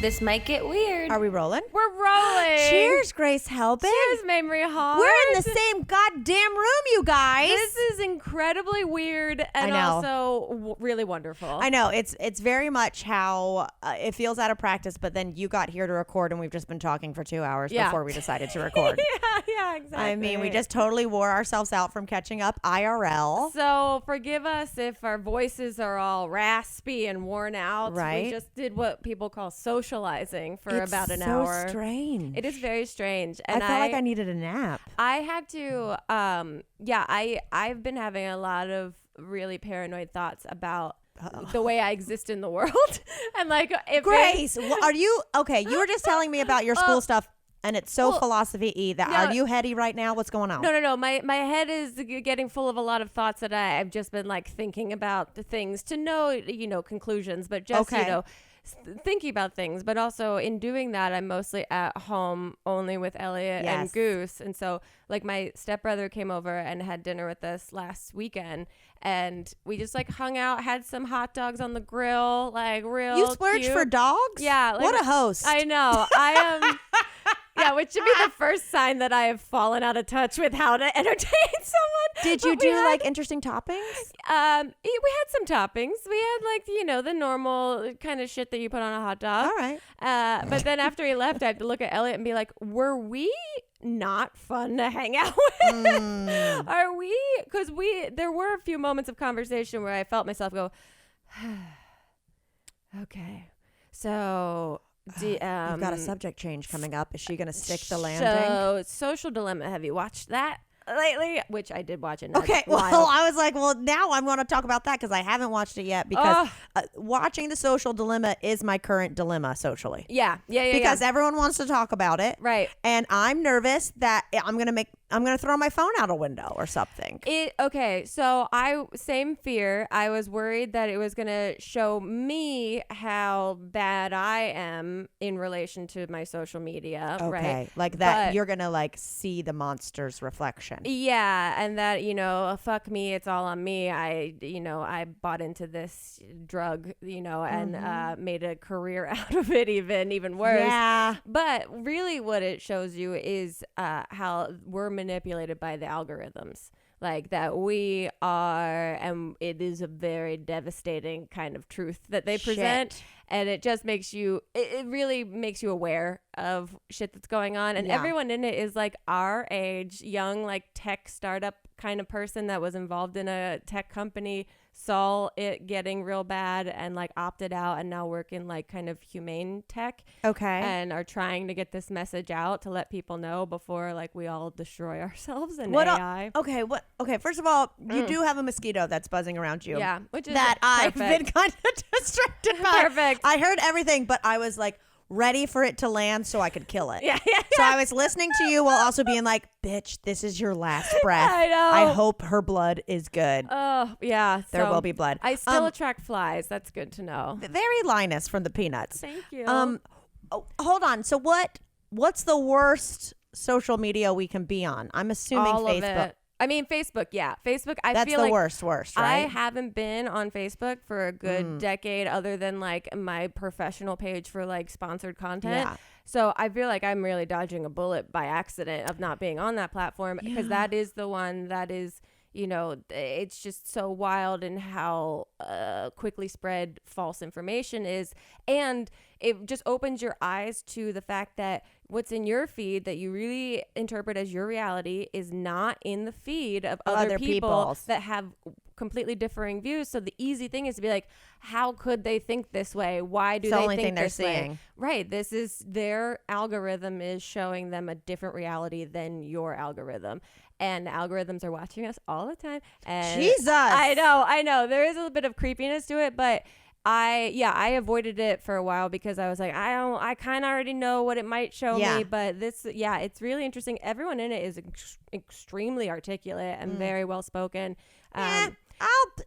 This might get weird. Are we rolling? We're rolling. Cheers, Grace Helbig. Cheers, Mamrie Hart. We're in the same goddamn room, you guys. This is incredibly weird and also really wonderful. I know. It's very much how it feels out of practice, but then you got here to record and we've just been talking for 2 hours before we decided to record. yeah, exactly. I mean, we just totally wore ourselves out from catching up IRL. So forgive us if our voices are all raspy and worn out. Right. We just did what people call socializing for about an hour. It's so strange. It is very strange. And I felt like I needed a nap. I had to, I've been having a lot of really paranoid thoughts about the way I exist in the world. And like, if Grace, are you, okay, you were just telling me about your school stuff. And it's so philosophy-y that are you heady right now? What's going on? No. My head is getting full of a lot of thoughts that I've just been like thinking about the things to know, conclusions, but just, thinking about things. But also in doing that, I'm mostly at home only with Elliot and Goose. And so like my stepbrother came over and had dinner with us last weekend. And we just like hung out, had some hot dogs on the grill, like real You splurged cute. For dogs? Yeah. Like, what a host. I know. I am... Yeah, which should be the first sign that I have fallen out of touch with how to entertain someone. Did you do like interesting toppings? We had some toppings. We had like, the normal kind of shit that you put on a hot dog. All right. But then after he left, I had to look at Elliot and be like, were we not fun to hang out with? Are we? Because there were a few moments of conversation where I felt myself go, okay, so... You've got a subject change coming up. Is she going to stick the landing? So, Social Dilemma. Have you watched that lately? Which I did watch it. Okay. Well, I was like, now I'm going to talk about that because I haven't watched it yet because watching The Social Dilemma is my current dilemma socially. Yeah. Because everyone wants to talk about it. Right. And I'm nervous that I'm going to throw my phone out a window or something. Okay, so same fear. I was worried that it was going to show me how bad I am in relation to my social media, right? Okay, like that but, you're going to like see the monster's reflection. Yeah, and that, fuck me, it's all on me. I bought into this drug, and made a career out of it even worse. Yeah. But really what it shows you is how we're manipulated by the algorithms, like that we are, and it is a very devastating kind of truth that they present. And it just makes you, it really makes you aware of shit that's going on. And everyone in it is like our age, young, like tech startup kind of person that was involved in a tech company, saw it getting real bad and like opted out and now work in like kind of humane tech. Okay. And are trying to get this message out to let people know before like we all destroy ourselves in AI. Okay. First of all, you do have a mosquito that's buzzing around you. Yeah. Which is that I've been kind of distracted by. Perfect. I heard everything, but I was like ready for it to land so I could kill it. Yeah. So I was listening to you while also being like, bitch, this is your last breath. I know. I hope her blood is good. Oh, yeah. There will be blood. I still attract flies. That's good to know. Very Linus from the Peanuts. Thank you. Hold on. So what's the worst social media we can be on? I'm assuming all Facebook. Of it. I mean, Facebook, yeah. Facebook, That's feel the like worst, right? I haven't been on Facebook for a good decade other than like my professional page for like sponsored content. Yeah. So I feel like I'm really dodging a bullet by accident of not being on that platform because that is the one that is, it's just so wild in how quickly spread false information is. And it just opens your eyes to the fact that what's in your feed that you really interpret as your reality is not in the feed of other people that have completely differing views. So the easy thing is to be like, how could they think this way? Why do they think this way? It's the only thing they're seeing. Right. This is their algorithm is showing them a different reality than your algorithm. And algorithms are watching us all the time. And Jesus. I know. There is a little bit of creepiness to it, but I avoided it for a while because I was like, I kind of already know what it might show me, but it's really interesting. Everyone in it is extremely articulate and very well spoken. I don't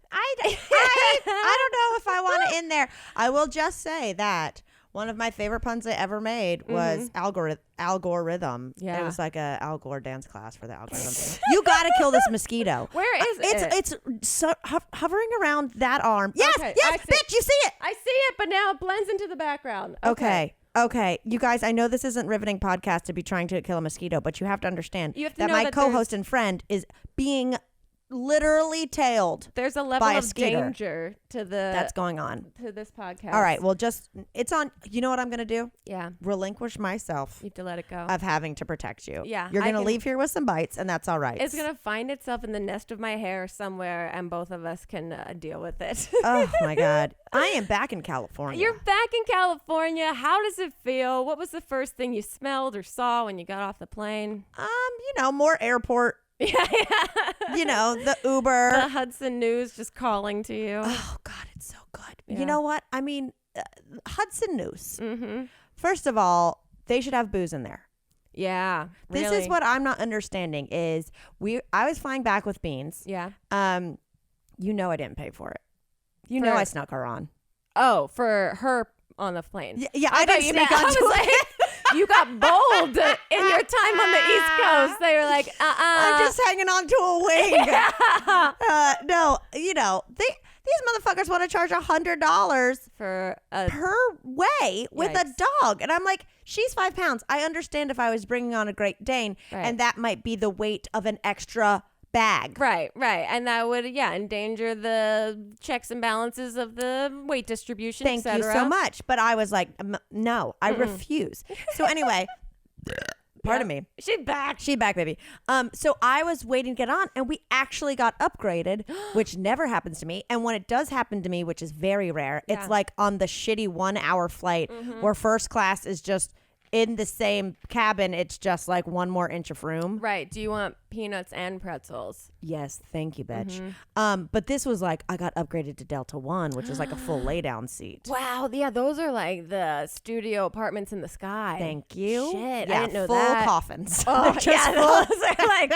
know if I want it in there. I will just say that one of my favorite puns I ever made was algorithm. Yeah. It was like a Al Gore dance class for the algorithm. You got to kill this mosquito. Where is it? It's so hovering around that arm. Yes, okay, bitch, you see it. I see it, but now it blends into the background. Okay. Okay, you guys, I know this isn't riveting podcast to be trying to kill a mosquito, but you have to understand that my co-host and friend is being literally tailed. There's a level of danger to that's going on to this podcast. All right, well, it's on. You know what I'm gonna do? Yeah, relinquish myself. You have to let it go of having to protect you. Yeah, you're gonna leave here with some bites, and that's all right. It's gonna find itself in the nest of my hair somewhere, and both of us can deal with it. Oh my God, I am back in California. You're back in California. How does it feel? What was the first thing you smelled or saw when you got off the plane? More airport. Yeah. The Uber. The Hudson News just calling to you. Oh, God, it's so good. Yeah. You know what? I mean, Hudson News. Mm-hmm. First of all, they should have booze in there. Yeah. This is what I'm not understanding is I was flying back with Beans. Yeah. I didn't pay for it. I snuck her on. Oh, for her on the plane. Yeah, I didn't sneak onto it. You got bold in your time on the East Coast. They were like, I'm just hanging on to a wing. Yeah. No, these motherfuckers want to charge $100 per way with a dog. And I'm like, she's 5 pounds. I understand if I was bringing on a Great Dane and that might be the weight of an extra bag. Right. And that would, endanger the checks and balances of the weight distribution, Thank you so much. But I was like, no, I refuse. So anyway, pardon me. She's back. She's back, baby. So I was waiting to get on, and we actually got upgraded, which never happens to me. And when it does happen to me, which is very rare, it's like on the shitty 1 hour flight where first class is just in the same cabin. It's just like 1 more inch of room. Right. Do you want peanuts and pretzels? Yes. Thank you, bitch. But this was like, I got upgraded to Delta 1, which is like a full lay down seat. Wow. Yeah. Those are like the studio apartments in the sky. Thank you. Shit. Yeah, I didn't know full that. coffins. Oh, yeah. Those are like.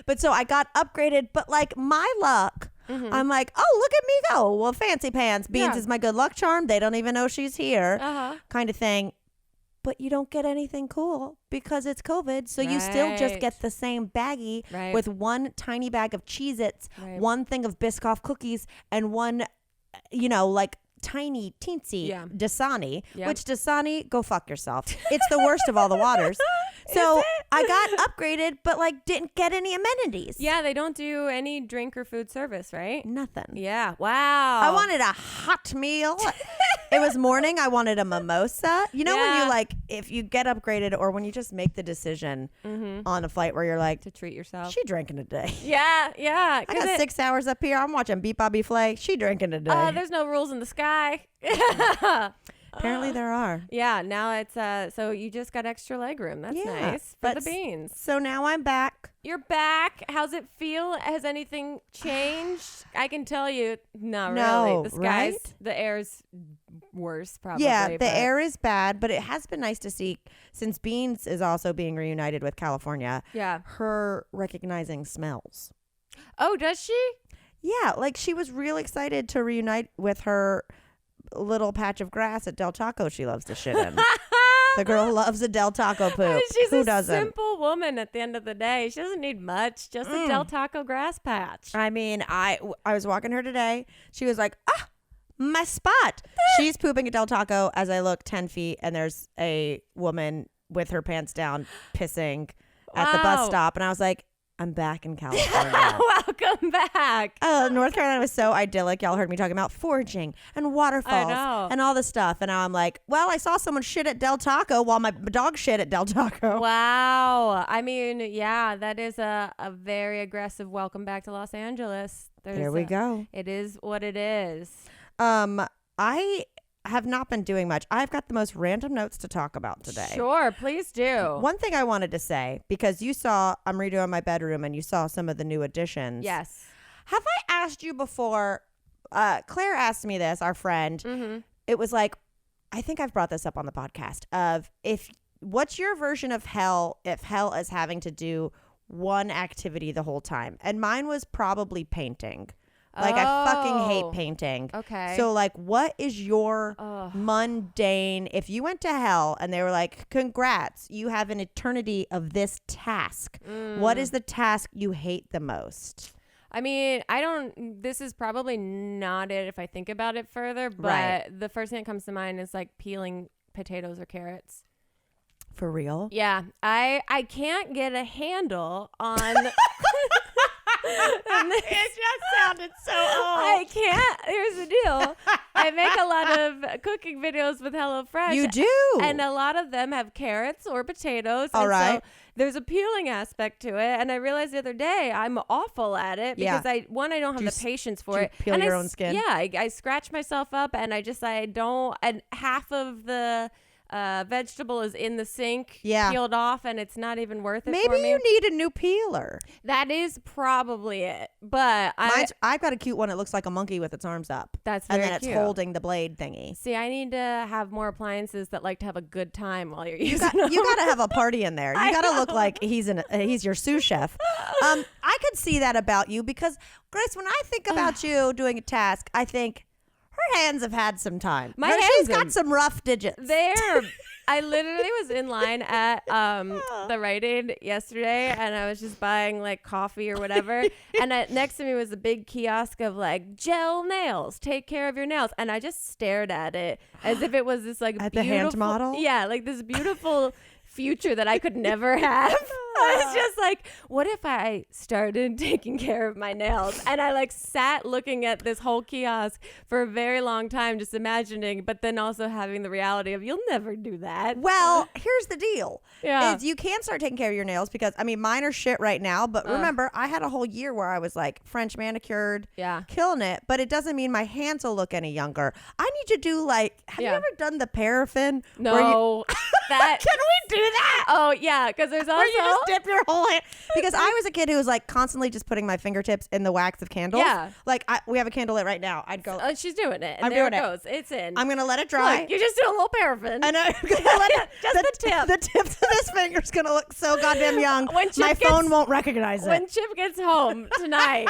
But so I got upgraded, but like my luck. I'm like, oh, look at me go. Well, fancy pants. Beans is my good luck charm. They don't even know she's here. Kind of thing. But you don't get anything cool because it's COVID. So you still just get the same baggie with 1 tiny bag of Cheez-Its, 1 thing of Biscoff cookies, and 1, like tiny, teensy Dasani, which Dasani, go fuck yourself. It's the worst of all the waters. So I got upgraded, but like didn't get any amenities. Yeah, they don't do any drink or food service, right? Nothing. Yeah. Wow. I wanted a hot meal. It was morning. I wanted a mimosa. You know when you like, if you get upgraded or when you just make the decision on a flight where you're like, to treat yourself. She drinking today. Yeah. I got 6 hours up here. I'm watching Beat Bobby Flay. She drinking today. There's no rules in the sky. Apparently there are. Yeah, now it's so you just got extra leg room. That's nice for the Beans. So now I'm back. You're back. How's it feel? Has anything changed? I can tell you, no, really. The skies, the air's worse probably. Yeah, the air is bad, but it has been nice to see since Beans is also being reunited with California. Yeah. Her recognizing smells. Oh, does she? Yeah, like she was real excited to reunite with her little patch of grass at Del Taco she loves to shit in. The girl loves a Del Taco poop. She's Who a doesn't? simple woman at the end of the day. She doesn't need much, just a Del Taco grass patch. I mean, I was walking her today. She was like, my spot. She's pooping at Del Taco as I look 10 feet and there's a woman with her pants down pissing at the bus stop. And I was like, I'm back in California. Welcome back. North Carolina was so idyllic. Y'all heard me talking about foraging and waterfalls and all this stuff. And now I'm like, well, I saw someone shit at Del Taco while my dog shit at Del Taco. Wow. I mean, yeah, that is a very aggressive welcome back to Los Angeles. There we go. It is what it is. I have not been doing much. I've got the most random notes to talk about today. Sure, please do. One thing I wanted to say, because you saw, I'm redoing my bedroom and you saw some of the new additions. Yes. Have I asked you before? Claire asked me this, our friend. It was like, I think I've brought this up on the podcast of what's your version of hell if hell is having to do one activity the whole time? And mine was probably painting. Like, I fucking hate painting. Okay. So, like, what is your mundane... If you went to hell and they were like, congrats, you have an eternity of this task. What is the task you hate the most? I mean, this is probably not it if I think about it further, but the first thing that comes to mind is like peeling potatoes or carrots. For real? Yeah, I can't get a handle on. It just sounded so old. I can't. Here's the deal. I make a lot of cooking videos with HelloFresh. You do? And a lot of them have carrots or potatoes. All right. So there's a peeling aspect to it. And I realized the other day I'm awful at it because I don't have the patience for it. Peel your own skin? Yeah. I scratch myself up and I don't. And half of the vegetable is in the sink, peeled off, and it's not even worth it. Maybe you need a new peeler. That is probably it. But I've got a cute one. It looks like a monkey with its arms up. That's very and then cute. It's holding the blade thingy. See, I need to have more appliances that like to have a good time while you're using them. You got to have a party in there. You got to look like he's your sous chef. I could see that about you because, Grace, when I think about you doing a task, I think, her hands have had some time. She's got some rough digits. I literally was in line at the Rite Aid yesterday, and I was just buying like coffee or whatever. And next to me was a big kiosk of like gel nails. Take care of your nails. And I just stared at it as if it was this like at beautiful, the hand model. Yeah, like this beautiful future that I could never have. I was just like, what if I started taking care of my nails? And I like sat looking at this whole kiosk for a very long time, just imagining, but then also having the reality of you'll never do that. Well, here's the deal. Yeah. Is you can start taking care of your nails because, I mean, mine are shit right now. But remember, I had a whole year where I was like French manicured, killing it. But it doesn't mean my hands will look any younger. I need to do like, have you ever done the paraffin? No. That Can we do that? Oh, yeah. Because there's also. Where you just dip your whole hand. Because I was a kid who was like constantly just putting my fingertips in the wax of candles. Yeah. Like we have a candle lit right now. I'd go. She's doing it. And I'm there doing it goes. It's in. I'm going to let it dry. Look, you just do a little paraffin. And I'm going to let it. Just the tip. The tip of this finger's going to look so goddamn young. My phone won't recognize it. When Chip gets home tonight,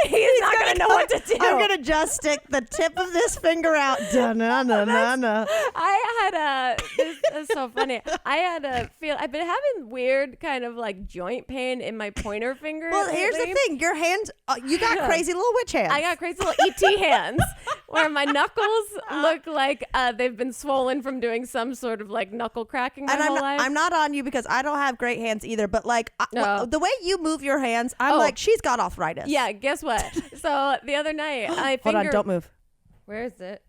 he's not going to know what to do. I'm going to just stick the tip of this finger out. Da-na-na-na-na. I had this is so funny. I've been having weird kind of like joint pain in my pointer finger. Well, here's the thing. Your hands, you got crazy little witch hands. I got crazy little ET hands where my knuckles look like they've been swollen from doing some sort of like knuckle cracking my whole life. I'm not on you because I don't have great hands either, but like the way you move your hands, I'm like, she's got arthritis. Yeah, guess what? So the other night, Hold on, don't move. Where is it?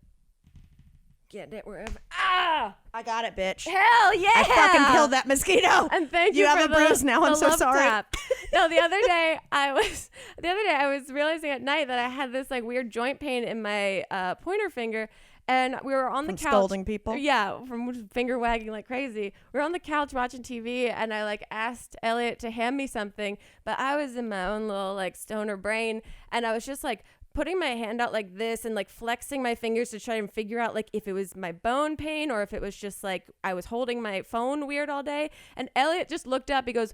Get it wherever. Ah! I got it, bitch. Hell yeah! I fucking killed that mosquito. And thank you. You have a bruise now. I'm so sorry. Tap. No, the other day I was realizing at night that I had this like weird joint pain in my pointer finger, and we were on the couch scolding people. Yeah, from finger wagging like crazy. We were on the couch watching TV, and I like asked Elliot to hand me something, but I was in my own little like stoner brain, and I was just like putting my hand out like this and like flexing my fingers to try and figure out like if it was my bone pain or if it was just like I was holding my phone weird all day. And Elliot just looked up. He goes,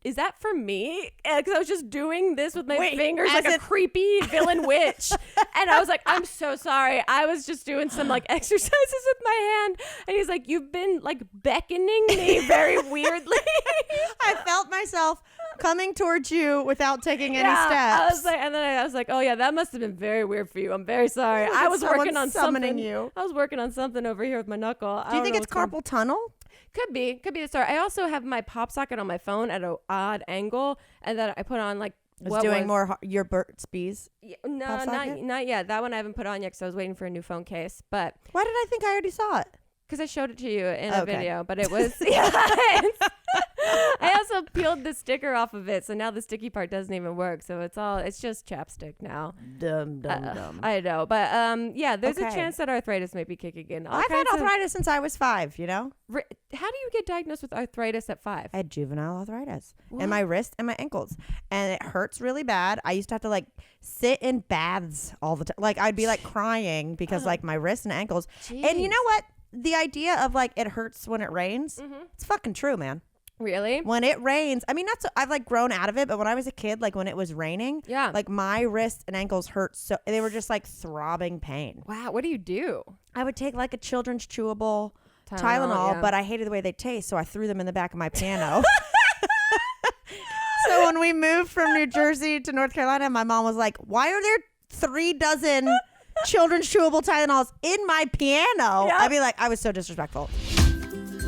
is that for me? Because I was just doing this with my fingers like a creepy villain witch. And I was like, I'm so sorry. I was just doing some like exercises with my hand. And he's like, you've been like beckoning me very weirdly. I felt myself coming towards you without taking any steps. I was like, oh yeah, that must have been very weird for you. I'm very sorry. I was working on something. I was working on something over here with my knuckle. Do you think it's carpal tunnel? Could be the story. I also have my pop socket on my phone at an odd angle, and then I put on like more your Burt's Bees. Yeah, no, not yet. That one I haven't put on yet because I was waiting for a new phone case. But why did I think I already saw it? Because I showed it to you in a video, but it was. I also peeled the sticker off of it, so now the sticky part doesn't even work. So it's just chapstick now. Dumb. I know, but there's a chance that arthritis might be kicking in. I've had arthritis since I was 5. You know. How do you get diagnosed with arthritis at 5? I had juvenile arthritis in my wrist and my ankles, and it hurts really bad. I used to have to like sit in baths all the time. Like I'd be like crying because like my wrists and ankles. Jeez. And you know what? The idea of like it hurts when it rains, it's fucking true, man. Really? When it rains, I mean, I've like grown out of it, but when I was a kid, like when it was raining, like my wrists and ankles hurt so they were just like throbbing pain. Wow. What do you do? I would take like a children's chewable Tylenol, but I hated the way they taste, so I threw them in the back of my piano. So when we moved from New Jersey to North Carolina, my mom was like, "Why are there 3 dozen children's chewable Tylenols in my piano. Yep. I'd be like, I was so disrespectful.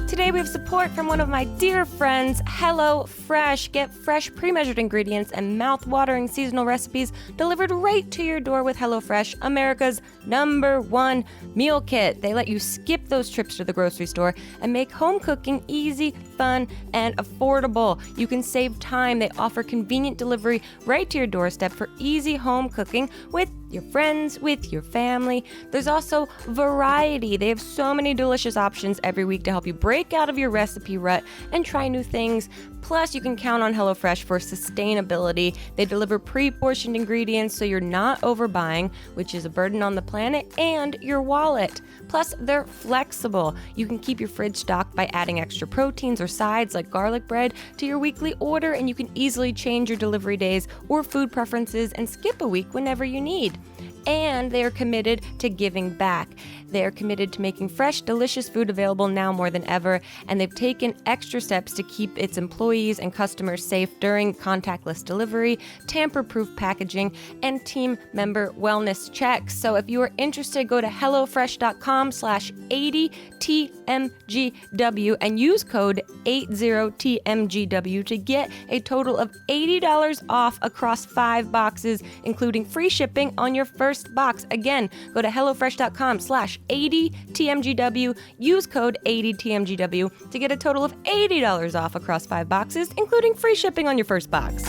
Today we have support from one of my dear friends, HelloFresh. Get fresh, pre-measured ingredients and mouth-watering seasonal recipes delivered right to your door with HelloFresh, America's #1 meal kit. They let you skip those trips to the grocery store and make home cooking easy, fun, and affordable. You can save time. They offer convenient delivery right to your doorstep for easy home cooking with your friends, with your family. There's also variety. They have so many delicious options every week to help you break out of your recipe rut and try new things. Plus, you can count on HelloFresh for sustainability. They deliver pre-portioned ingredients so you're not overbuying, which is a burden on the planet and your wallet. Plus, they're flexible. You can keep your fridge stocked by adding extra proteins or sides like garlic bread to your weekly order, and you can easily change your delivery days or food preferences and skip a week whenever you need. And they are committed to giving back. They are committed to making fresh, delicious food available now more than ever, and they've taken extra steps to keep its employees and customers safe during contactless delivery, tamper-proof packaging, and team member wellness checks. So if you are interested, go to HelloFresh.com/80TMGW and use code 80TMGW to get a total of $80 off across 5 boxes, including free shipping on your first box. Again, go to HelloFresh.com/80TMGW, use code 80TMGW to get a total of $80 off across 5 boxes, including free shipping on your first box.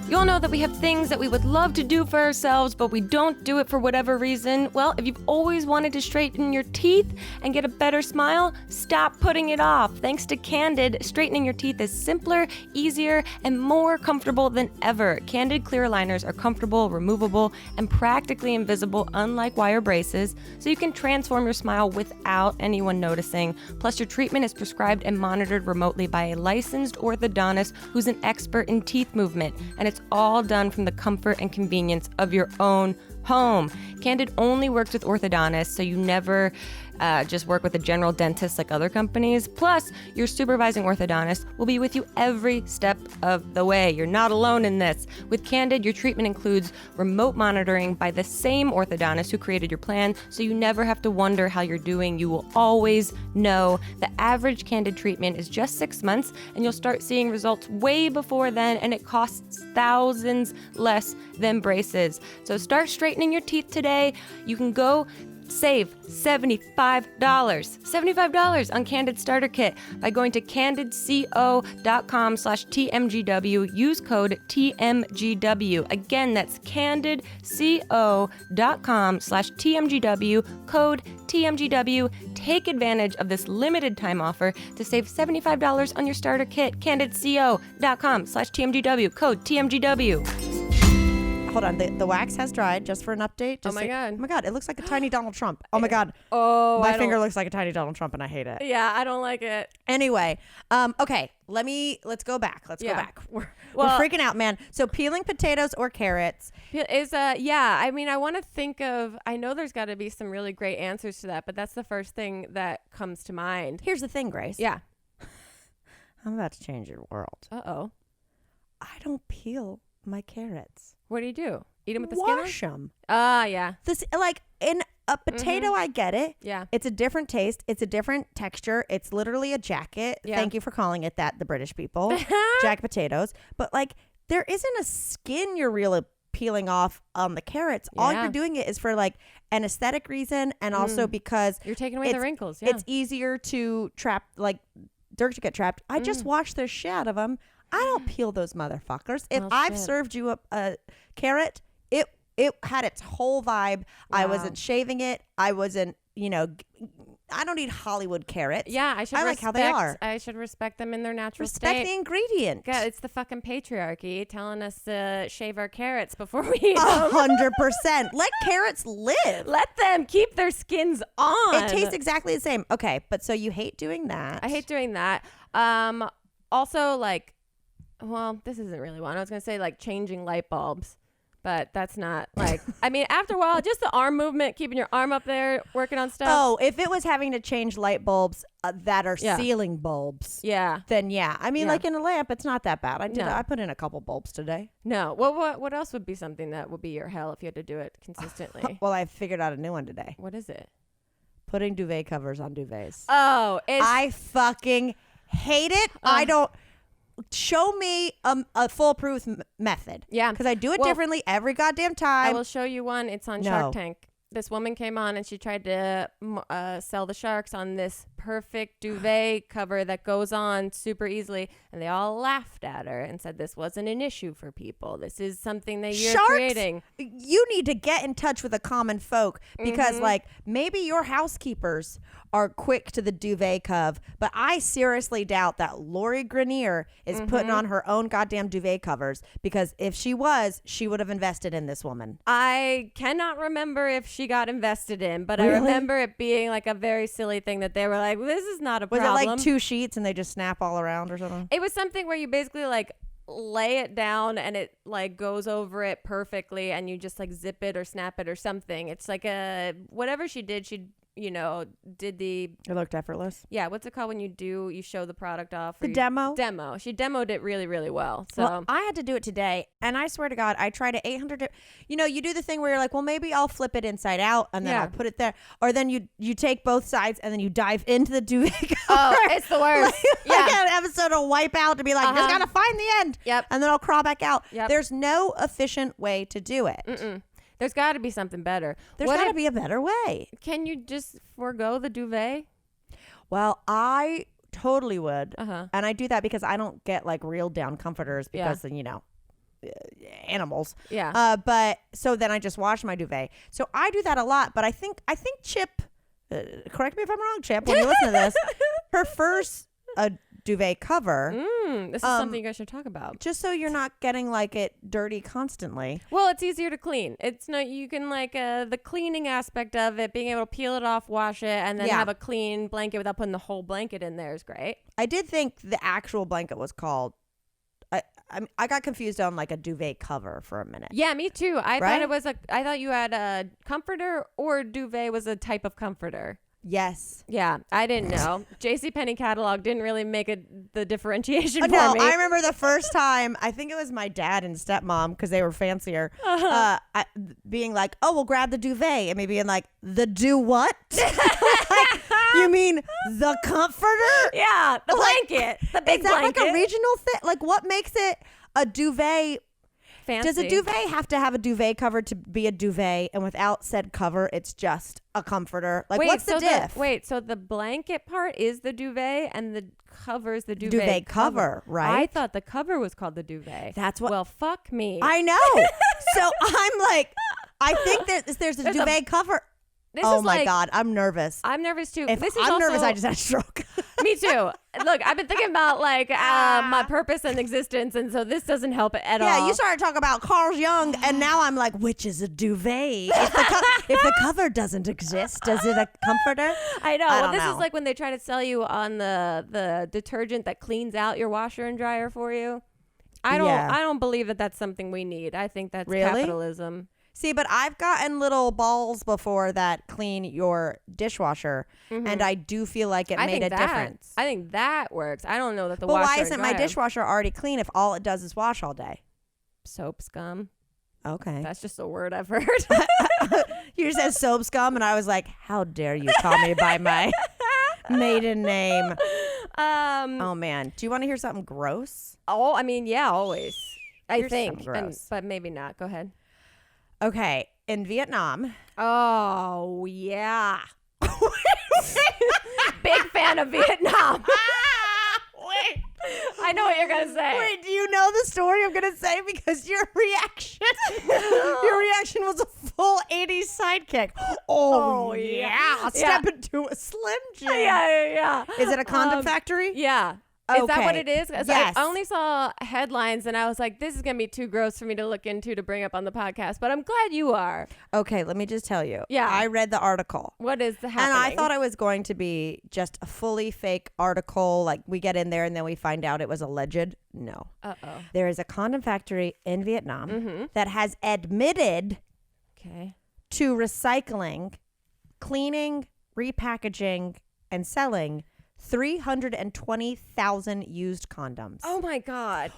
You all know that we have things that we would love to do for ourselves, but we don't do it for whatever reason. Well, if you've always wanted to straighten your teeth and get a better smile, stop putting it off. Thanks to Candid, straightening your teeth is simpler, easier, and more comfortable than ever. Candid clear aligners are comfortable, removable, and practically invisible, unlike wire braces, so you can transform your smile without anyone noticing. Plus, your treatment is prescribed and monitored remotely by a licensed orthodontist who's an expert in teeth movement, and it's all done from the comfort and convenience of your own home. Candid only works with orthodontists, so you never just work with a general dentist like other companies. Plus, your supervising orthodontist will be with you every step of the way. You're not alone in this. With Candid, your treatment includes remote monitoring by the same orthodontist who created your plan, so you never have to wonder how you're doing. You will always know. The average Candid treatment is just 6 months, and you'll start seeing results way before then, and it costs thousands less than braces. So start straightening your teeth today. You can go save $75 on Candid Starter Kit by going to candidco.com/TMGW. Use code TMGW. Again, that's candidco.com/TMGW, code TMGW. Take advantage of this limited time offer to save $75 on your starter kit. candidco.com/TMGW, code TMGW. Hold on, the wax has dried. Just for an update. Oh my god! Oh my god! It looks like a tiny Donald Trump. Oh my god! Oh, my finger looks like a tiny Donald Trump, and I hate it. Yeah, I don't like it. Anyway, okay. Let's go back. Let's go back. We're freaking out, man. So peeling potatoes or carrots is yeah. I mean, I want to think of. I know there's got to be some really great answers to that, but that's the first thing that comes to mind. Here's the thing, Grace. Yeah, I'm about to change your world. Uh-oh. I don't peel my carrots. What do? Eat them with the skin on? Wash them. Yeah. This, like, in a potato, I get it. Yeah. It's a different taste. It's a different texture. It's literally a jacket. Yeah. Thank you for calling it that, the British people. Jacket potatoes. But, like, there isn't a skin you're really peeling off on the carrots. Yeah. All you're doing it is for, like, an aesthetic reason, and also because you're taking away the wrinkles. Yeah. It's easier to trap, like, dirt to get trapped. I just wash the shit out of them. I don't peel those motherfuckers. If I've served you a carrot, it had its whole vibe. Wow. I wasn't shaving it. I wasn't, I don't eat Hollywood carrots. Yeah, I like how they are. I should respect them in their natural state. Respect the ingredient. Yeah, it's the fucking patriarchy telling us to shave our carrots before we eat them. 100%. Let carrots live. Let them keep their skins on. It tastes exactly the same. Okay, but so you hate doing that. I hate doing that. Also, like, well, this isn't really one. I was going to say, like, changing light bulbs. But that's not like, I mean, after a while, just the arm movement, keeping your arm up there, working on stuff. Oh, if it was having to change light bulbs that are ceiling bulbs, then yeah. I mean, like in a lamp, it's not that bad. I put in a couple bulbs today. No. Well, what else would be something that would be your hell if you had to do it consistently? Well, I figured out a new one today. What is it? Putting duvet covers on duvets. Oh, I fucking hate it. I don't. Show me a foolproof method. Yeah. Because I do it differently every goddamn time. I will show you one. It's on Shark Tank. This woman came on and she tried to sell the sharks on this perfect duvet cover that goes on super easily. And they all laughed at her and said this wasn't an issue for people. This is something that you're creating. You need to get in touch with the common folk because like maybe your housekeepers are quick to the duvet cove, but I seriously doubt that Lori Grenier is putting on her own goddamn duvet covers, because if she was, she would have invested in this woman. I cannot remember if she got invested in, but I remember it being like a very silly thing that they were like, this is not a problem. Was it like 2 sheets and they just snap all around or something? It was something where you basically like lay it down and it like goes over it perfectly and you just like zip it or snap it or something. It's like whatever she did, she did the... It looked effortless. Yeah, what's it called when you show the product off? The demo? Demo. She demoed it really, really well. So well, I had to do it today, and I swear to God, I tried it 800... you do the thing where you're like, well, maybe I'll flip it inside out, and then I'll put it there. Or then you take both sides, and then you dive into the duvet cover. Oh, it's the worst. Like an episode of Wipeout to be like, just gotta find the end. Yep. And then I'll crawl back out. Yep. There's no efficient way to do it. Mm-mm. There's got to be something better. There's got to be a better way. Can you just forego the duvet? Well, I totally would. Uh-huh. And I do that because I don't get like real down comforters because, animals. Yeah. But so then I just wash my duvet. So I do that a lot. But I think Chip, correct me if I'm wrong, Chip, when you listen to this, prefers a duvet cover. This is something you guys should talk about. Just so you're not getting like it dirty constantly. Well, it's easier to clean. It's no, you can like the cleaning aspect of it, being able to peel it off, wash it, and then have a clean blanket without putting the whole blanket in there is great. I did think the actual blanket was called. I got confused on like a duvet cover for a minute. Yeah, me too. I thought you had a comforter, or duvet was a type of comforter. Yes. Yeah, I didn't know. JCPenney catalog didn't really make the differentiation for no, me. I remember the first time, I think it was my dad and stepmom, because they were fancier, being like, oh, we'll grab the duvet. And me being like, the do what? Like, you mean the comforter? Yeah, the blanket. The big blanket. Is that like a regional thing? Like, what makes it a duvet? Fancy. Does a duvet have to have a duvet cover to be a duvet, and without said cover, it's just a comforter? Like, what's the diff? So the blanket part is the duvet, and the cover is the duvet cover, right? I thought the cover was called the duvet. That's what. Well, fuck me. I know. So I'm like, I think there's a duvet cover. Oh my God, I'm nervous. I'm nervous too. If I'm nervous, I just had a stroke. Me too. Look, I've been thinking about like my purpose and existence, and so this doesn't help it at all. Yeah, you started talking about Carl Jung, and now I'm like, which is a duvet? If the cover doesn't exist, is it a comforter? I know. This is like when they try to sell you on the detergent that cleans out your washer and dryer for you. I don't believe that that's something we need. I think that's capitalism. See, but I've gotten little balls before that clean your dishwasher, and I do feel like it made a difference. I think that works. I don't know that the washer. But why isn't my dishwasher already clean if all it does is wash all day? Soap scum. Okay. That's just a word I've heard. You said soap scum, and I was like, how dare you call me by my maiden name? Oh, man. Do you want to hear something gross? Oh, I mean, yeah, always. I think. But maybe not. Go ahead. Okay, in Vietnam. Oh, yeah. Big fan of Vietnam. Wait. I know what you're going to say. Wait, do you know the story I'm going to say? Because your reaction was a full 80s sidekick. Oh yeah. Step into a Slim Jim. Yeah. Is it a condom factory? Yeah. Is that what it is? Yes. I only saw headlines and I was like, this is going to be too gross for me to look into to bring up on the podcast, but I'm glad you are. Okay, let me just tell you. Yeah. I read the article. What is happening? And I thought it was going to be just a fully fake article. Like we get in there and then we find out it was alleged. No. Uh-oh. There is a condom factory in Vietnam that has admitted to recycling, cleaning, repackaging, and selling 320,000 used condoms. Oh my God.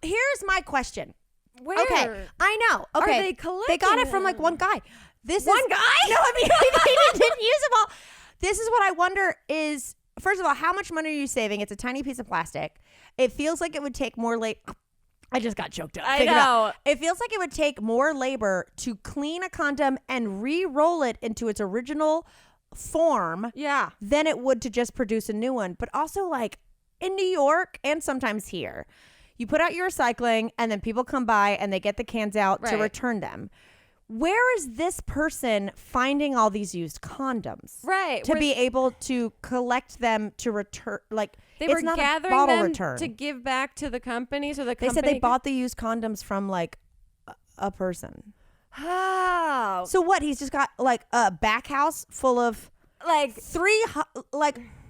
Here's my question. Where? Okay, I know. Okay, Are they collecting They got it from like one guy. One guy? No, I mean they didn't use them all. This is what I wonder is, first of all, how much money are you saving? It's a tiny piece of plastic. It feels like it would take more I just got choked up. I know. It feels like it would take more labor to clean a condom and re-roll it into its original form than it would to just produce a new one. But also, like in New York and sometimes here, you put out your recycling and then people come by and they get the cans out to return them. Where is this person finding all these used condoms? Right. To be able to collect them to return, like they it's were not gathering a bottle them return. to give back to the company. So the They company said they bought the used condoms from like a person. How? So what? He's just got like a back house full of like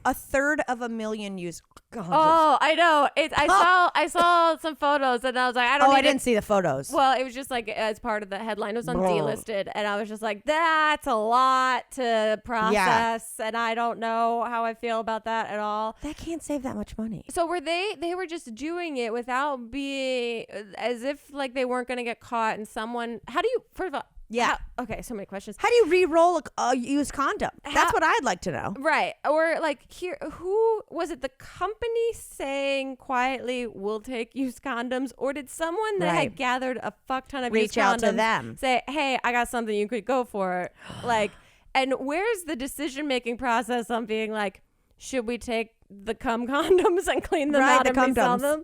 a third of a million used condoms. Oh, I know. I saw some photos and I was like, I didn't see the photos. Well, it was just like as part of the headline. It was on delisted, and I was just like, that's a lot to process, and I don't know how I feel about that at all. That can't save that much money. So were they were just doing it without being as if like they weren't going to get caught, and someone? How do you first of all? Yeah. Okay, so many questions. How do you re-roll a used condom? That's what I'd like to know. Right. Or like here, who was it? The company saying quietly, we'll take used condoms? Or did someone that had gathered a fuck ton of used condoms reach out to them, say, hey, I got something you could go for? Like, and where's the decision-making process on being like, should we take the cum condoms and clean them out and resell them?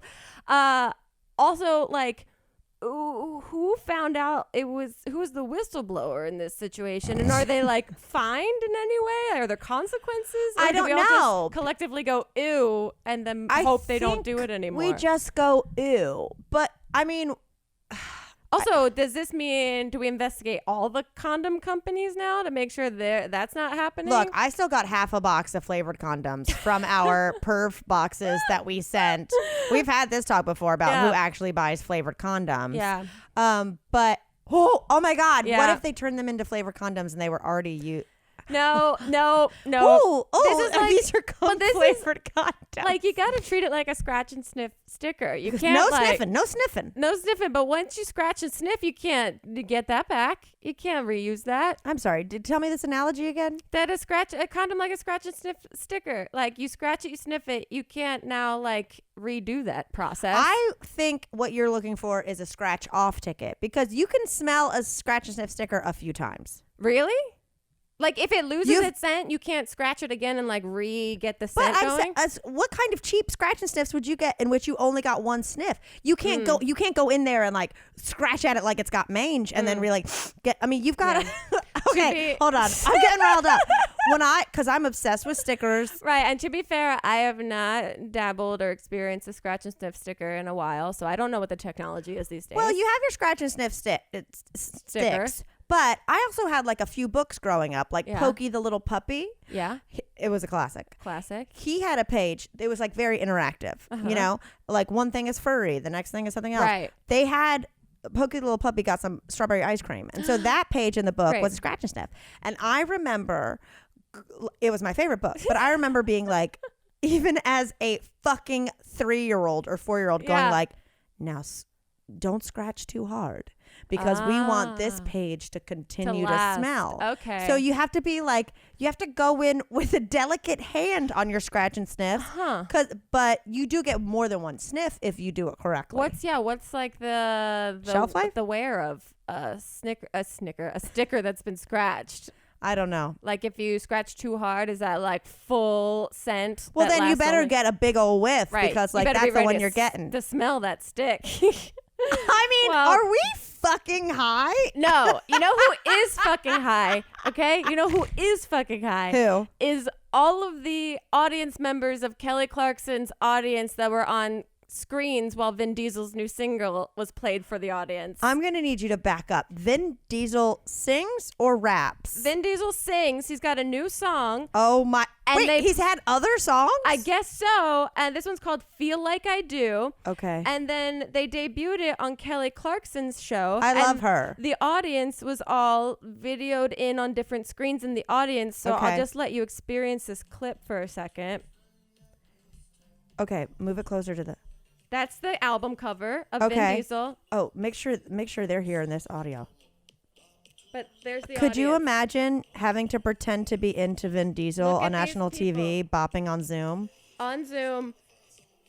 Also, like, who found out who was the whistleblower in this situation, and are they like fined in any way? Are there consequences? I don't know. Just collectively go ew and then hope they don't do it anymore. We just go ew. But I mean, also, does this mean do we investigate all the condom companies now to make sure that's not happening? Look, I still got half a box of flavored condoms from our perv boxes that we sent. We've had this talk before about who actually buys flavored condoms. Yeah. But oh my God, what if they turned them into flavored condoms and they were already used? No. This is like, these are called flavored condoms. Like, you got to treat it like a scratch and sniff sticker. You can't no sniffing. But once you scratch and sniff, you can't get that back. You can't reuse that. I'm sorry. Tell me this analogy again. That a condom like a scratch and sniff sticker. Like, you scratch it, you sniff it. You can't now like redo that process. I think what you're looking for is a scratch off ticket, because you can smell a scratch and sniff sticker a few times. Really? Like, if it loses its scent, you can't scratch it again and like get the scent going. What kind of cheap scratch and sniffs would you get in which you only got one sniff? You can't go. You can't go in there and like scratch at it like it's got mange and then really get. I mean, you've got to. Okay, hold on. I'm getting riled up. Because I'm obsessed with stickers. Right, and to be fair, I have not dabbled or experienced a scratch and sniff sticker in a while, so I don't know what the technology is these days. Well, you have your scratch and sniff sticks. But I also had like a few books growing up, like Pokey the Little Puppy. Yeah. It was a classic. Classic. He had a page. It was like very interactive, you know, like one thing is furry. The next thing is something else. Right. They had Pokey the Little Puppy got some strawberry ice cream. And so that page in the book was scratch and sniff. And I remember it was my favorite book, but I remember being like, even as a fucking 3-year-old or 4-year-old going like, now don't scratch too hard. Because we want this page to continue to smell. Okay. So you have to be like, you have to go in with a delicate hand on your scratch and sniff. But you do get more than one sniff if you do it correctly. What's like the shelf life? The wear of a sticker that's been scratched? I don't know. Like, if you scratch too hard, is that like full scent? Well, then you better get a big old whiff, because like that's the one you're getting. To smell that stick. I mean, are we fucking high? No. You know who is fucking high? Okay? You know who is fucking high? Who? Is all of the audience members of Kelly Clarkson's audience that were on screens while Vin Diesel's new single was played for the audience. I'm going to need you to back up. Vin Diesel sings or raps? Vin Diesel sings. He's got a new song. Oh my. And Wait, he's had other songs? I guess so. And this one's called Feel Like I Do. Okay. And then they debuted it on Kelly Clarkson's show. I love her. The audience was all videoed in on different screens in the audience. So I'll just let you experience this clip for a second. Okay, move it closer to the... That's the album cover of Vin Diesel. Oh, make sure they're here in this audio. But there's the Could you audience. imagine having to pretend to be into Vin Diesel on national TV, bopping on Zoom? On Zoom.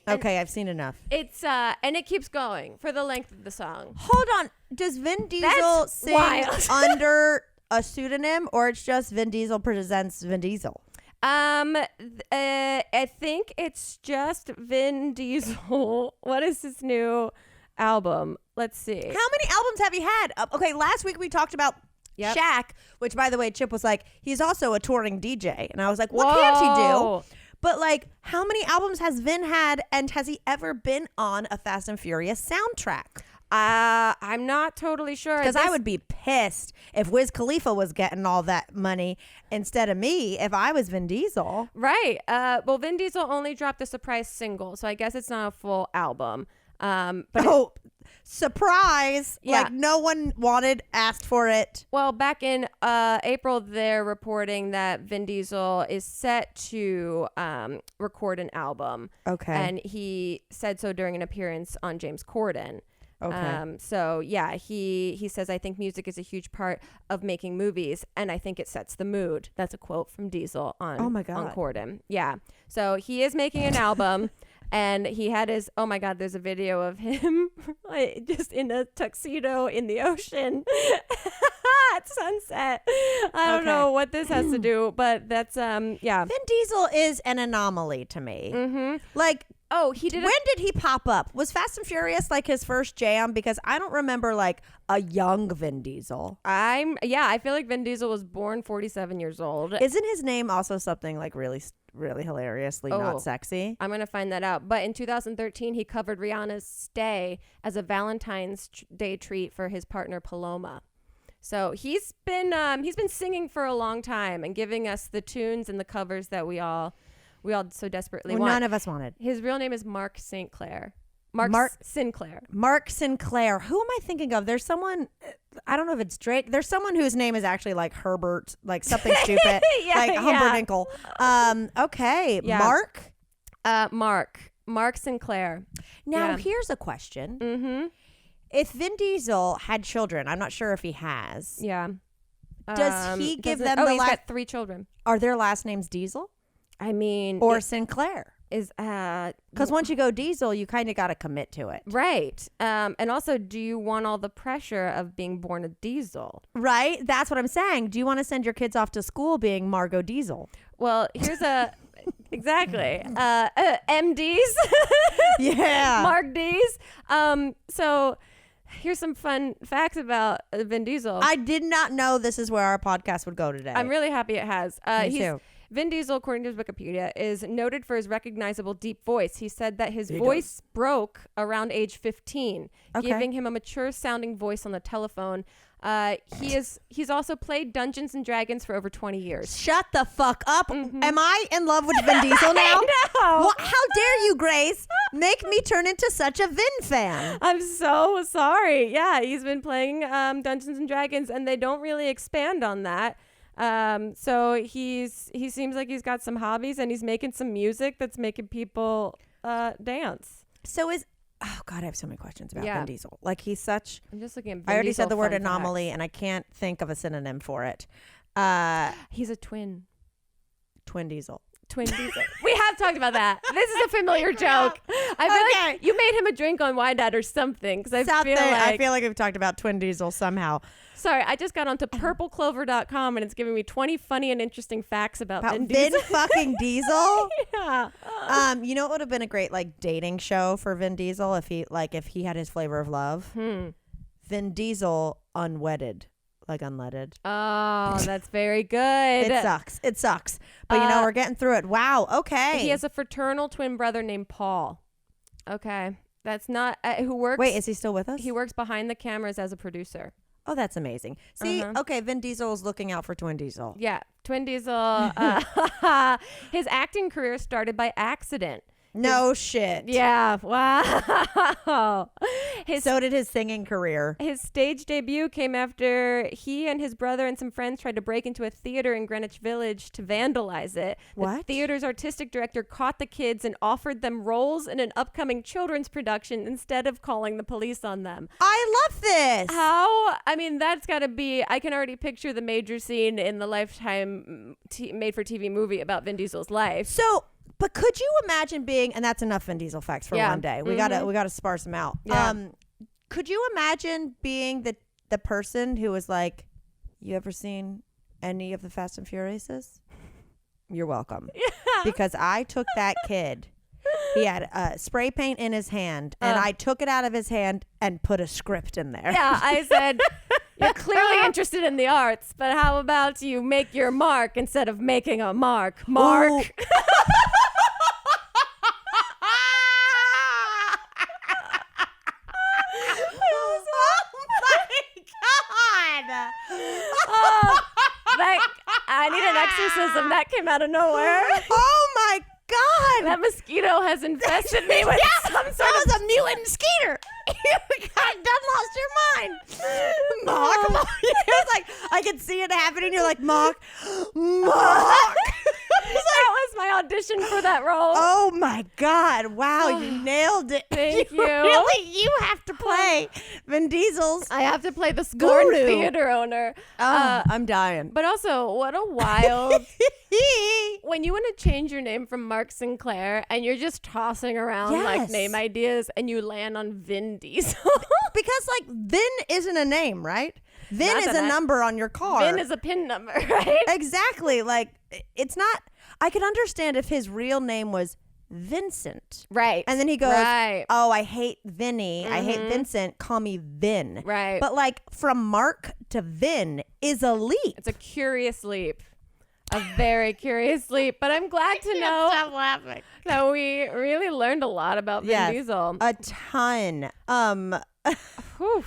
Okay, I've seen enough. It's and it keeps going for the length of the song. Hold on. Does Vin Diesel sing under a pseudonym, or it's just Vin Diesel presents Vin Diesel? I think it's just Vin Diesel. What is his new album? Let's see. How many albums have he had? Okay, last week we talked about Shaq, which, by the way, Chip was like, he's also a touring DJ. And I was like, what can't he do? But, like, how many albums has Vin had, and has he ever been on a Fast and Furious soundtrack? I'm not totally sure. Because I would be pissed if Wiz Khalifa was getting all that money instead of me if I was Vin Diesel. Right. Well, Vin Diesel only dropped a surprise single, so I guess it's not a full album. But surprise. Yeah. Like no one asked for it. Well, back in April, they're reporting that Vin Diesel is set to record an album. Okay. And he said so during an appearance on James Corden. Okay. So yeah, he says, I think music is a huge part of making movies, and I think it sets the mood. That's a quote from Diesel on on Corden. Yeah. So he is making an album. And he had his, oh my God, there's a video of him just in a tuxedo in the ocean at sunset. I don't know what this has to do, but that's, yeah. Vin Diesel is an anomaly to me. Mm-hmm. Like, when did he pop up? Was Fast and Furious like his first jam? Because I don't remember like a young Vin Diesel. I feel like Vin Diesel was born 47 years old. Isn't his name also something like really hilariously not sexy? I'm going to find that out. But in 2013, he covered Rihanna's Stay as a Valentine's Day treat for his partner Paloma. So he's been singing for a long time and giving us the tunes and the covers that we all so desperately want. None of us wanted. His real name is Mark St. Clair. Mark Sinclair. Mark Sinclair. Who am I thinking of? There's someone, I don't know if it's Drake. There's someone whose name is actually like Herbert, like something stupid, like Humperdinckle. Okay. Yeah. Mark Sinclair. Now, here's a question. Mm-hmm. If Vin Diesel had children, I'm not sure if he has. Yeah. Does he give them he's got 3 children. Are their last names Diesel? I mean. Or Sinclair? Is because once you go Diesel, you kind of got to commit to it, right? And also, do you want all the pressure of being born a Diesel? Right. That's what I'm saying. Do you want to send your kids off to school being Margot Diesel? Well, here's a exactly MDs. Yeah, Mark D's. So here's some fun facts about Vin Diesel. I did not know this is where our podcast would go today. I'm really happy it has. Me too. Vin Diesel, according to his Wikipedia, is noted for his recognizable deep voice. He said that his voice broke around age 15, giving him a mature-sounding voice on the telephone. He's also played Dungeons and Dragons for over 20 years. Shut the fuck up. Mm-hmm. Am I in love with Vin Diesel now? No. How dare you, Grace, make me turn into such a Vin fan? I'm so sorry. Yeah, he's been playing Dungeons and Dragons, and they don't really expand on that. So he seems like he's got some hobbies, and he's making some music that's making people dance. So oh God, I have so many questions about Vin Diesel. Like I'm just looking at Vin I already Diesel said the word anomaly facts. and I can't think of a synonym for it. He's a twin. Twin Diesel. Twin Diesel. We have talked about that. This is a familiar joke. I feel like you made him a drink on Why Dad or something. Because I feel like we've talked about Twin Diesel somehow. Sorry, I just got onto purpleclover.com and it's giving me 20 funny and interesting facts about Vin Diesel. Vin fucking Diesel? Yeah. You know what would have been a great like dating show for Vin Diesel if he had his flavor of love? Vin Diesel unwedded. Like unleaded. Oh, that's very good. It sucks. But you know, we're getting through it. Wow. Okay. He has a fraternal twin brother named Paul. Okay. That's not who works. Wait, is he still with us? He works behind the cameras as a producer. Oh, that's amazing. See, okay, Vin Diesel is looking out for Twin Diesel. Yeah. Twin Diesel. His acting career started by accident. No shit. Yeah. Wow. So did his singing career. His stage debut came after he and his brother and some friends tried to break into a theater in Greenwich Village to vandalize it. What? The theater's artistic director caught the kids and offered them roles in an upcoming children's production instead of calling the police on them. I love this. How? I mean, that's got to be... I can already picture the major scene in the Lifetime made-for-TV movie about Vin Diesel's life. So... But could you imagine being, and that's enough Vin Diesel facts for one day. We gotta sparse them out. Yeah. Could you imagine being the person who was like, you ever seen any of the Fast and Furiouses? You're welcome. Yeah. Because I took that kid. He had spray paint in his hand, and I took it out of his hand and put a script in there. Yeah, I said, you're clearly interested in the arts, but how about you make your mark instead of making a mark? Mark. I need an exorcism. That came out of nowhere. Oh my God. That mosquito has infested me with some sort of a mutant mosquito. You done lost your mind. Mark. It was like, I could see it happening. You're like, Mark. That was my audition for that role. Oh my God. Wow, you nailed it. Thank you. You have to play Vin Diesel's. I have to play the scorned theater owner. I'm dying. But also, what a wild... when you want to change your name from Mark Sinclair and you're just tossing around like name ideas and you land on Vin Diesel. Because like Vin isn't a name, right? Vin is a number on your car. Vin is a PIN number, right? Exactly. Like it's not... I could understand if his real name was Vincent. Right. And then he goes, oh, I hate Vinny. I hate Vincent. Call me Vin. Right. But like from Mark to Vin is a leap. It's a curious leap. A very curious leap. But I'm glad to know stop laughing. that we really learned a lot about Vin Diesel. A ton. Whew.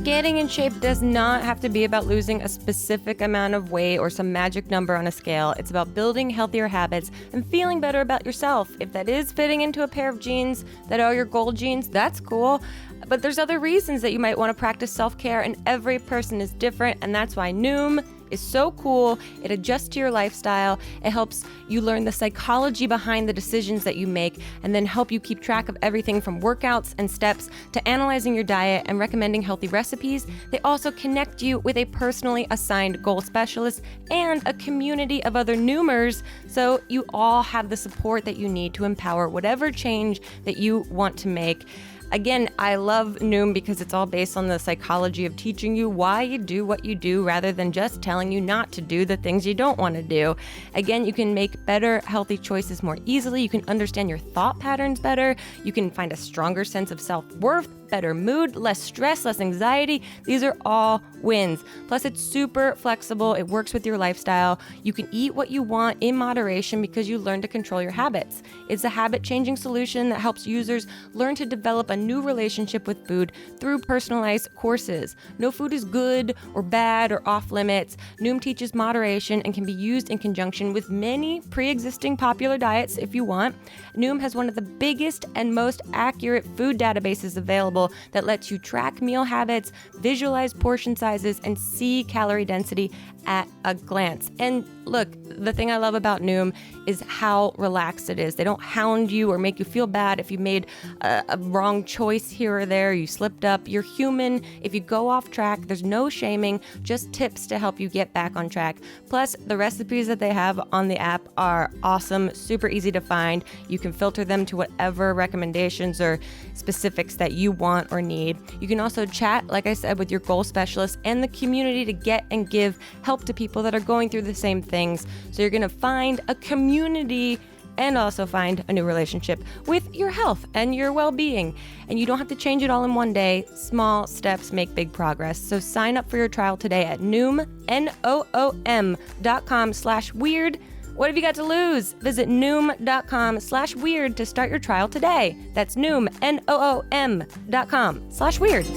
Getting in shape does not have to be about losing a specific amount of weight or some magic number on a scale. It's about building healthier habits and feeling better about yourself. If that is fitting into a pair of jeans that are your gold jeans, that's cool. But there's other reasons that you might want to practice self-care, and every person is different, and that's why Noom is so cool. It adjusts to your lifestyle. It helps you learn the psychology behind the decisions that you make, and then help you keep track of everything from workouts and steps to analyzing your diet and recommending healthy recipes. They also connect you with a personally assigned goal specialist and a community of other Noomers, so you all have the support that you need to empower whatever change that you want to make. Again, I love Noom because it's all based on the psychology of teaching you why you do what you do rather than just telling you not to do the things you don't want to do. Again, you can make better, healthy choices more easily. You can understand your thought patterns better. You can find a stronger sense of self-worth, better mood, less stress, less anxiety. These are all wins. Plus, it's super flexible. It works with your lifestyle. You can eat what you want in moderation because you learn to control your habits. It's a habit-changing solution that helps users learn to develop a new relationship with food through personalized courses. No food is good or bad or off limits. Noom teaches moderation and can be used in conjunction with many pre-existing popular diets if you want. Noom has one of the biggest and most accurate food databases available that lets you track meal habits, visualize portion sizes, and see calorie density at a glance. And look, the thing I love about Noom is how relaxed it is. They don't hound you or make you feel bad if you made a wrong choice here or there, you slipped up. You're human. If you go off track, there's no shaming, just tips to help you get back on track. Plus, the recipes that they have on the app are awesome, super easy to find. You can filter them to whatever recommendations or specifics that you want or need. You can also chat, like I said, with your goal specialist and the community to get and give help to people that are going through the same things. So you're going to find a community and also find a new relationship with your health and your well-being. And you don't have to change it all in one day. Small steps make big progress. So sign up for your trial today at Noom, Noom.com/weird. What have you got to lose? Visit Noom.com/weird to start your trial today. That's Noom, Noom.com/weird.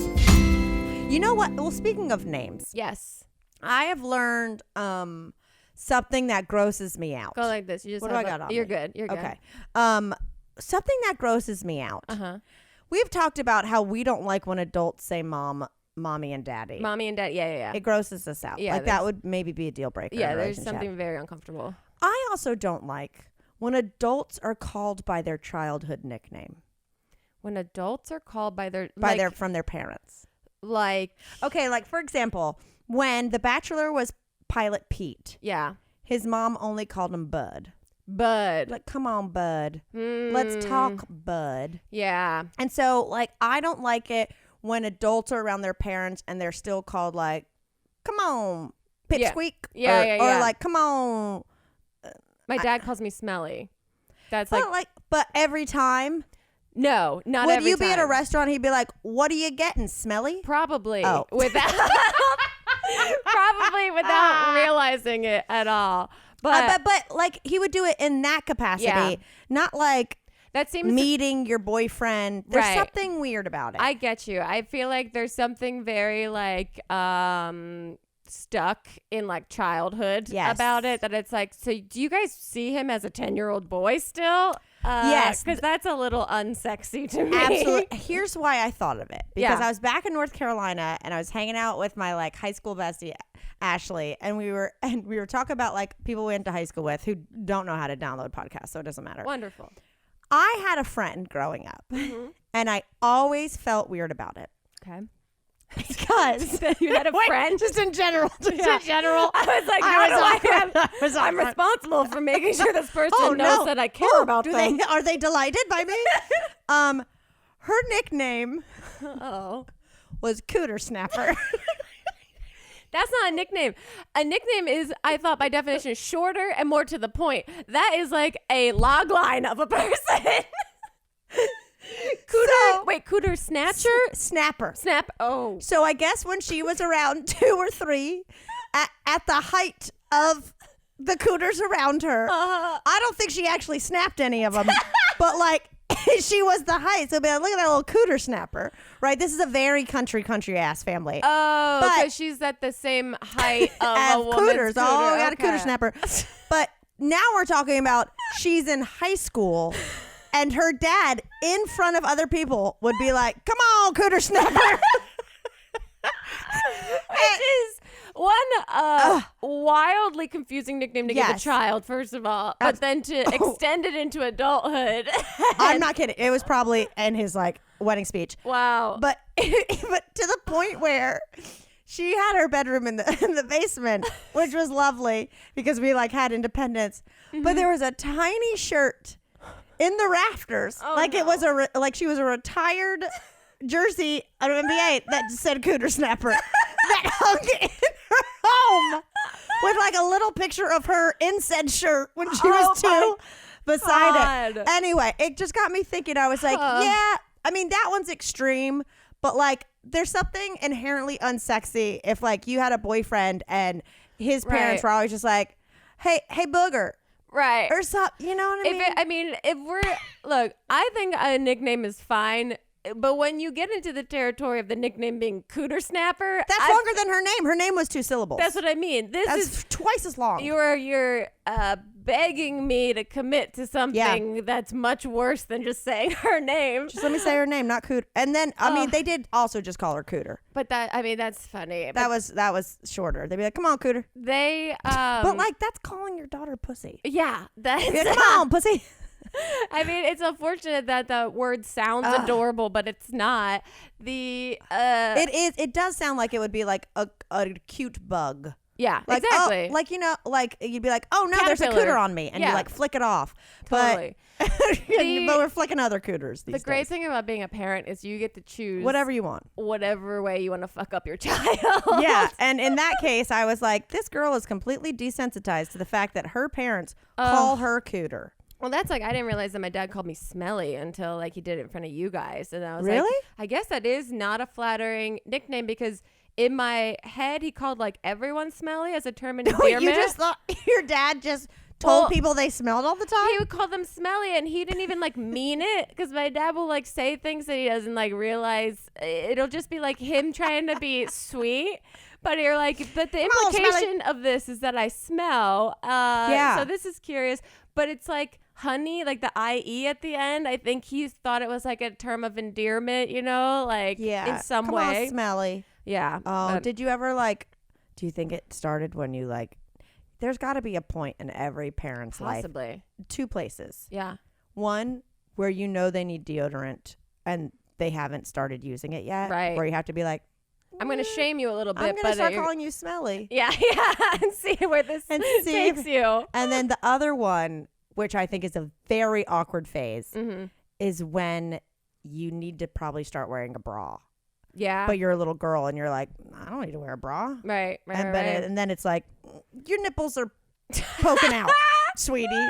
You know what? Well, speaking of names. Yes. I have learned something that grosses me out. Go like this. You just what do I got on You're me? good. You're good. Okay. Something that grosses me out. We've talked about how we don't like when adults say mommy and daddy. Mommy and daddy. Yeah. It grosses us out. Yeah, like that would maybe be a deal breaker. Yeah, there's something very uncomfortable. I also don't like when adults are called by their childhood nickname. When adults are called by their from their parents. Like, okay, like for example, when The Bachelor was Pilot Pete. Yeah. His mom only called him Bud. Bud. Like, come on, Bud. Let's talk, Bud. Yeah. And so, like, I don't like it when adults are around their parents and they're still called, like, come on, Pipsqueak. Yeah. Or like, come on. My dad calls me Smelly. That's but every time. No, not would every you time. be at a restaurant, he'd be like, what are you getting, Smelly? Probably. Oh. Probably without realizing it at all. But like he would do it in that capacity, Yeah. not like that seems meeting your boyfriend. There's Right. something weird about it. I get you. I feel like there's something very like stuck in like childhood about it, that it's like, so do you guys see him as a 10-year-old boy still? Yes, because that's a little unsexy to me. Absolutely. Here's why I thought of it, because Yeah. I was back in North Carolina and I was hanging out with my like high school bestie Ashley, and we were talking about like people we went to high school with who don't know how to download podcasts, so it doesn't matter. Wonderful. I had a friend growing up, and I always felt weird about it. Okay. Because you had a friend, just in general. In general, I was like, I'm responsible for making sure this person knows that I care about them. Are they delighted by me? Her nickname was Cooter Snapper. That's not a nickname. A nickname is, I thought by definition, shorter and more to the point. That is like a log line of a person. Cooter Snatcher? Snapper. Oh. So I guess when she was around 2 or 3, at the height of the cooters around her, I don't think she actually snapped any of them, but like she was the height. So be like, look at that little Cooter Snapper, right? This is a very country ass family. Oh, because she's at the same height of a woman's cooters. Cooter. Oh, got a Cooter Snapper. But now we're talking about she's in high school. And her dad, in front of other people, would be like, come on, Cooter Snapper. Which is one wildly confusing nickname to give a child, first of all. But then to extend it into adulthood. I'm not kidding. It was probably in his like wedding speech. Wow. But to the point where she had her bedroom in the basement, which was lovely because we like had independence. But there was a tiny shirt in the rafters, it was like she was a retired jersey of NBA that said Cooter Snapper that hung in her home with like a little picture of her in said shirt when she was 2 beside it. Anyway, it just got me thinking. I was like, yeah, I mean that one's extreme, but like there's something inherently unsexy if like you had a boyfriend and his parents were always just like, hey booger. Right. Or something, you know what I mean? Look, I think a nickname is fine But when you get into the territory of the nickname being Cooter Snapper, that's longer than her name. Her name was 2 syllables. That's what I mean. This is twice as long. You're begging me to commit to something that's much worse than just saying her name. Just let me say her name, not Cooter. And then they did also just call her Cooter. But that's funny. That was shorter. They'd be like, "Come on, Cooter." But like that's calling your daughter pussy. Yeah, that's come on, pussy. I mean, it's unfortunate that the word sounds adorable, but it's not. It is. It does sound like it would be like a cute bug. Yeah, like, exactly. Like like you'd be like, "Oh no, there's a cooter on me," and you like flick it off. Totally. But we're flicking other cooters these days. The great thing about being a parent is you get to choose whatever you want, whatever way you want to fuck up your child. Yeah, and in that case, I was like, this girl is completely desensitized to the fact that her parents call her Cooter. Well, that's like, I didn't realize that my dad called me smelly until like he did it in front of you guys. And I was really? Like, I guess that is not a flattering nickname because in my head, he called like everyone smelly as a term of endearment. You just thought your dad just told people they smelled all the time? He would call them smelly and he didn't even like mean it because my dad will like say things that he doesn't like realize. It'll just be like him trying to be sweet. But you're like, but the implication of this is that I smell. So this is curious. But it's like honey, like the IE at the end. I think he thought it was like a term of endearment, you know, like in some Come way. On, smelly. Yeah. Oh, did you ever like, do you think it started when you like, there's got to be a point in every parent's life. 2 places. Yeah. One, where you know they need deodorant and they haven't started using it yet. Right. Where you have to be like, I'm going to shame you a little bit. I'm going to start calling you smelly. Yeah. And see where this takes you. And then the other one, which I think is a very awkward phase, is when you need to probably start wearing a bra. Yeah. But you're a little girl and you're like, I don't need to wear a bra. Right. And then it's like, your nipples are poking out, sweetie.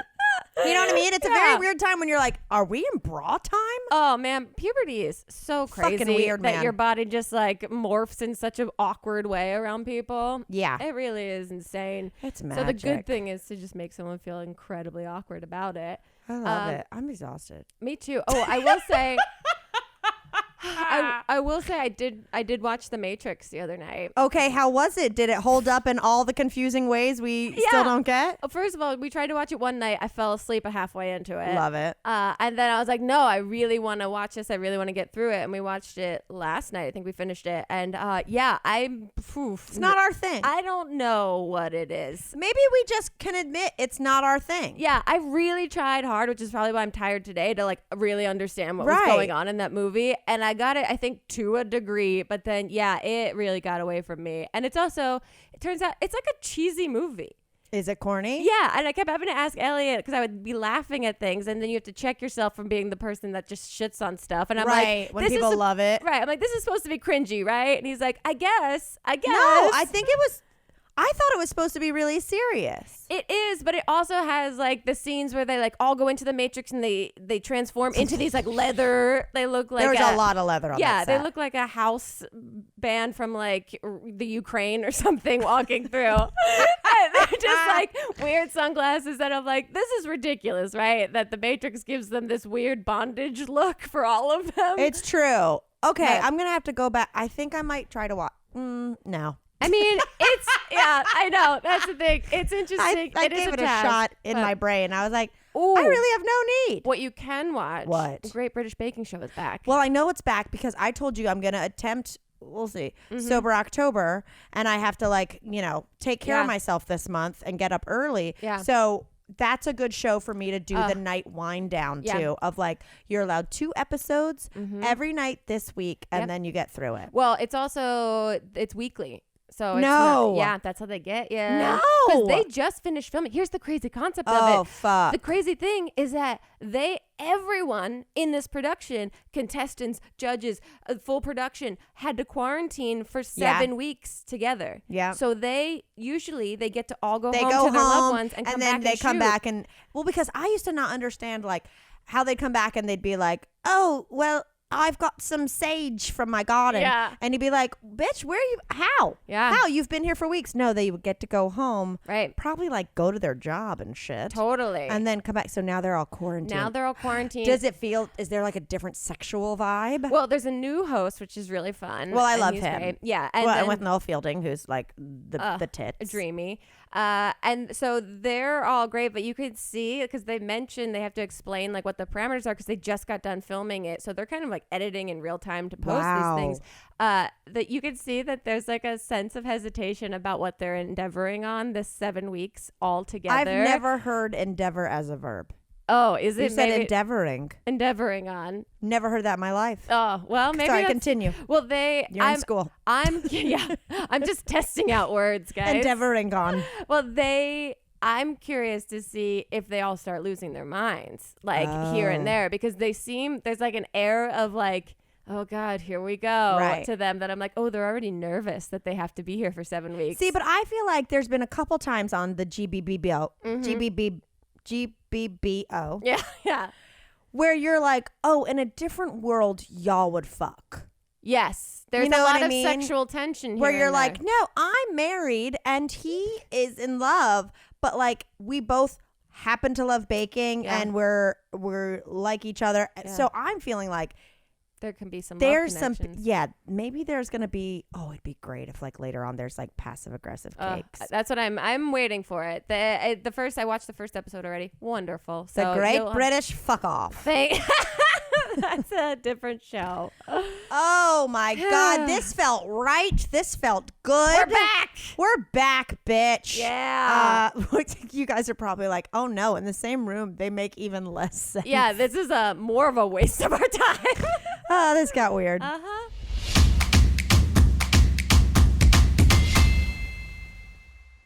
You know what I mean? It's a very weird time when you're like, are we in bra time? Oh, man. Puberty is so crazy. Fucking weird, that man. your body just like morphs in such an awkward way around people. Yeah. It really is insane. It's magic. So the good thing is to just make someone feel incredibly awkward about it. I love it. I'm exhausted. Me too. Oh, I will say... I will say I did watch The Matrix the other night. Okay, how was it? Did it hold up in all the confusing ways we still don't get? First of all, we tried to watch it one night. I fell asleep halfway into it. Love it. And then I was like, no, I really want to watch this. I really want to get through it. And we watched it last night. I think we finished it. And it's not our thing. I don't know what it is. Maybe we just can admit it's not our thing. Yeah, I really tried hard, which is probably why I'm tired today, to like really understand what was going on in that movie. And I got it, I think, to a degree, but then it really got away from me. And it's also, it turns out it's like a cheesy movie. Is it corny? Yeah, and I kept having to ask Elliot because I would be laughing at things, and then you have to check yourself from being the person that just shits on stuff. And I'm like, when people love it, right? I'm like, this is supposed to be cringy, right? And he's like, I guess. No, I think it was. I thought it was supposed to be really serious. It is, but it also has like the scenes where they like all go into the Matrix and they transform into these like leather. They look like there's a lot of leather on that set. They look like a house band from like the Ukraine or something walking through. And they're just like weird sunglasses that I'm like, this is ridiculous, right? That the Matrix gives them this weird bondage look for all of them. It's true. Okay, I'm gonna have to go back. I think I might try to watch. No. I mean, it's, I know. That's the thing. It's interesting. I gave it a shot in my brain. I was like, ooh, I really have no need. What you can watch. What? The Great British Baking Show is back. Well, I know it's back because I told you I'm going to attempt, we'll see, Sober October. And I have to take care of myself this month and get up early. Yeah. So that's a good show for me to do the night wind down too, of like, you're allowed 2 episodes every night this week and then you get through it. Well, it's weekly. So that's how they get you. No, because they just finished filming. Here's the crazy concept of it. Oh fuck! The crazy thing is that everyone in this production, contestants, judges, full production, had to quarantine for 7 weeks together. Yeah. So they get to all go home to their loved ones and come back. And then they come back and because I used to not understand like how they come back and they'd be like, oh well, I've got some sage from my garden. Yeah. And he'd be like, bitch, where are you? How? Yeah. How? You've been here for weeks. No, they would get to go home. Right. Probably like go to their job and shit. Totally. And then come back. So now they're all quarantined. Now they're all quarantined. Does it feel, is there like a different sexual vibe? Well, there's a new host, which is really fun. Well, I and love he's him. great. Yeah. And well, then, and with Noel Fielding, who's like the tits. dreamy. And so they're all great, but you could see, because they mentioned they have to explain like what the parameters are because they just got done filming it. So they're kind of like editing in real time to post these things. That you could see that there's like a sense of hesitation about what they're endeavoring on this 7 weeks all together. I've never heard endeavor as a verb. Oh, is it? You said endeavoring. Endeavoring on. Never heard that in my life. Oh, well, maybe. Sorry, continue. Well, You're in school. I'm just testing out words, guys. Endeavoring on. Well, I'm curious to see if they all start losing their minds, like here and there, because there's like an air of like, oh God, here we go to them that I'm like, oh, they're already nervous that they have to be here for 7 weeks. See, but I feel like there's been a couple times on the GBBO, GBBO. Yeah. Where you're like, oh, in a different world, y'all would fuck. Yes. There's a lot of sexual tension here. Where you're like, no, I'm married and he is in love, but like we both happen to love baking and we're like each other. Yeah. So I'm feeling like there can be some maybe there's gonna be it'd be great if like later on there's like passive aggressive cakes. That's what I'm waiting for it. I watched the first episode already. Wonderful. So the Great British Fuck Off. That's a different show. Oh my God. This felt right. This felt good. We're back, bitch. Yeah. You guys are probably like, oh no, in the same room, they make even less sense. Yeah, this is more of a waste of our time. Oh, this got weird. Uh-huh.